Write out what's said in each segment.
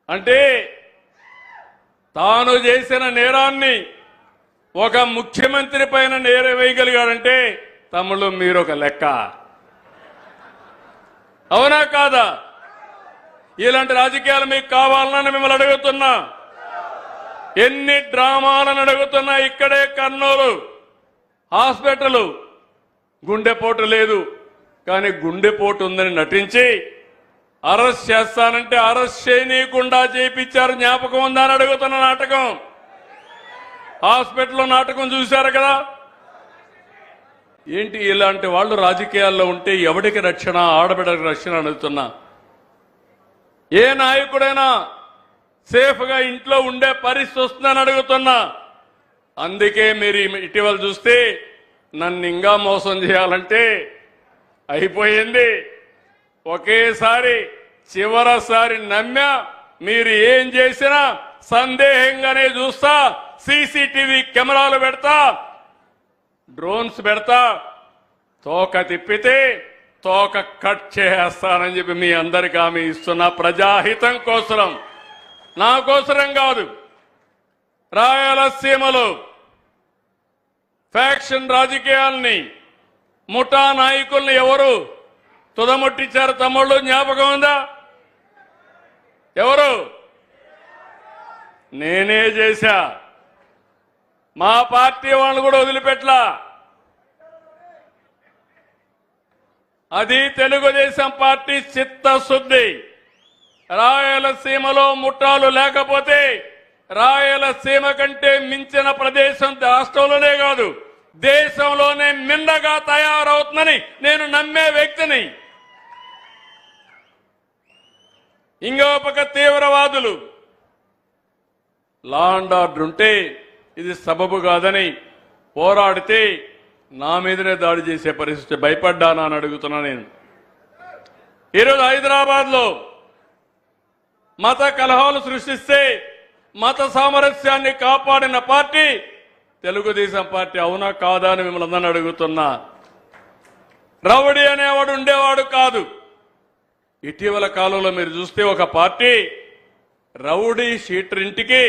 అంటే తాను చేసిన నేరాన్ని ఒక ముఖ్యమంత్రి పైన నేర వేయగలిగాడంటే తమ్ముళ్ళు మీరు ఒక లెక్క. అవునా కాదా? ఇలాంటి రాజకీయాలు మీకు కావాలని మిమ్మల్ని అడుగుతున్నా. ఎన్ని డ్రామాలను అడుగుతున్నా. ఇక్కడే కర్నూలు హాస్పిటల్ గుండెపోటు లేదు కానీ గుండెపోటు ఉందని నటించి అరెస్ట్ చేస్తానంటే అరెస్ట్ చేయనీయకుండా చేయించారు. జ్ఞాపకం ఉందని అడుగుతున్న నాటకం. హాస్పిటల్లో నాటకం చూశారు కదా. ఏంటి ఇలాంటి వాళ్ళు రాజకీయాల్లో ఉంటే ఎవడికి రక్షణ? ఆడబిడ్డకి రక్షణ అడుగుతున్నా. ఏ నాయకుడైనా సేఫ్ గా ఇంట్లో ఉండే పరిస్థితి వస్తుందని అడుగుతున్నా. అందుకే మీరు ఇటీవల చూస్తే నన్ను ఇంకా మోసం చేయాలంటే అయిపోయింది. ఒకేసారి చివరిసారి నమ్మా. మీరు ఏం చేసినా సందేహంగానే చూస్తా. సీసీటీవీ కెమెరాలు పెడతా, డ్రోన్స్ పెడతా. తోక తిప్పితే తోక కట్ చేస్తానని చెప్పి మీ అందరికీ హామీ ఇస్తున్నా. ప్రజాహితం కోసం, నా కోసరం కాదు. రాయలసీమలో ఫ్యాక్షన్ రాజకీయాల్ని, ముఠా నాయకుల్ని ఎవరు తుదముట్టించారు తమ్ముళ్ళు? జ్ఞాపకం ఉందా? ఎవరు? నేనే చేశా. మా పార్టీ వాళ్ళు కూడా వదిలిపెట్టలా. అది తెలుగుదేశం పార్టీ చిత్తశుద్ధి. రాయలసీమలో ముఠాలు లేకపోతే రాయలసీమ కంటే మించిన ప్రదేశం రాష్ట్రంలోనే కాదు దేశంలోనే మిన్నగా తయారవుతుందని నేను నమ్మే వ్యక్తిని. ఇంకో పక్క తీవ్రవాదులు లా అండ్ ఆర్డర్ ఉంటే ఇది సబబు కాదని పోరాడితే నా మీదనే దాడి చేసే పరిస్థితి. భయపడ్డానా అని అడుగుతున్నా నేను. ఈరోజు హైదరాబాద్ లో మత కలహాలు సృష్టిస్తే మత సామరస్యాన్ని కాపాడిన పార్టీ తెలుగుదేశం పార్టీ. అవునా కాదా అని మిమ్మల్ని అందరిని అడుగుతున్నా. రౌడీ అనేవాడు ఉండేవాడు కాదు. ఇటీవల కాలంలో మీరు చూస్తే ఒక పార్టీ రౌడీ షీటర్ ఇంటికి,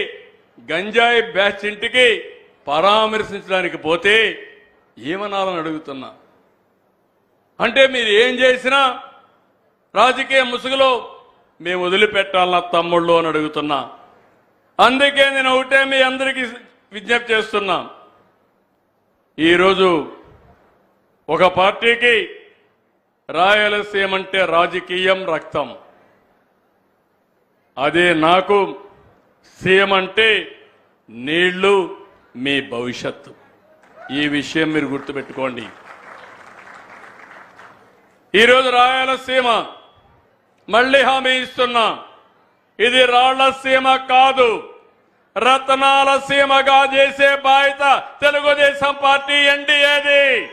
గంజాయి బ్యాచ్ ఇంటికి పరామర్శించడానికి పోతే ఏమనాలని అడుగుతున్నా. అంటే మీరు ఏం చేసినా రాజకీయ ముసుగులో మేము వదిలిపెట్టాలన్న తమ్ముళ్ళు అని అడుగుతున్నా. అందుకే నేను ఒకటే మీ అందరికీ విజ్ఞప్తి చేస్తున్నా. ఈరోజు ఒక పార్టీకి రాయలసీమ అంటే రాజకీయం, రక్తం. అదే నాకు సీఎం అంటే నీళ్లు, మీ భవిష్యత్తు. ఈ విషయం మీరు గుర్తుపెట్టుకోండి. ఈరోజు రాయలసీమ మళ్లీ హామీ ఇస్తున్నా. ఇది రాళ్లసీమ కాదు, రత్నాల సీమగా చేసే బాధ్యత తెలుగుదేశం పార్టీ ఎన్డీఏది.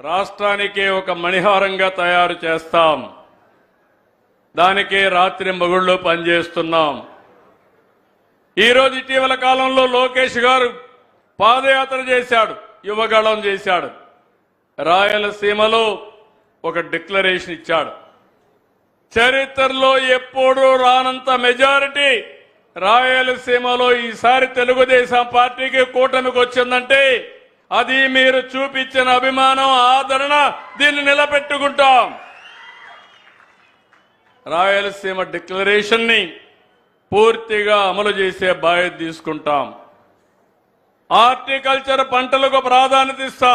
రాష్ట్రానికి ఒక మణిహారంగా తయారు చేస్తాం. దానికే రాత్రి మగుళ్ళు పనిచేస్తున్నాం. ఈరోజు ఇటీవల కాలంలో లోకేష్ గారు పాదయాత్ర చేశాడు, యువగళం చేశాడు. రాయలసీమలో ఒక డిక్లరేషన్ ఇచ్చాడు. చరిత్రలో ఎప్పుడూ రానంత మెజారిటీ రాయలసీమలో ఈసారి తెలుగుదేశం పార్టీకి, కూటమికి వచ్చిందంటే అది మీరు చూపించిన అభిమానం, ఆదరణ. దీన్ని నిలబెట్టుకుంటాం. రాయలసీమ డిక్లరేషన్ ని పూర్తిగా అమలు చేసే బాధ్యత తీసుకుంటాం. హార్టికల్చర్ పంటలకు ప్రాధాన్యత ఇస్తాం.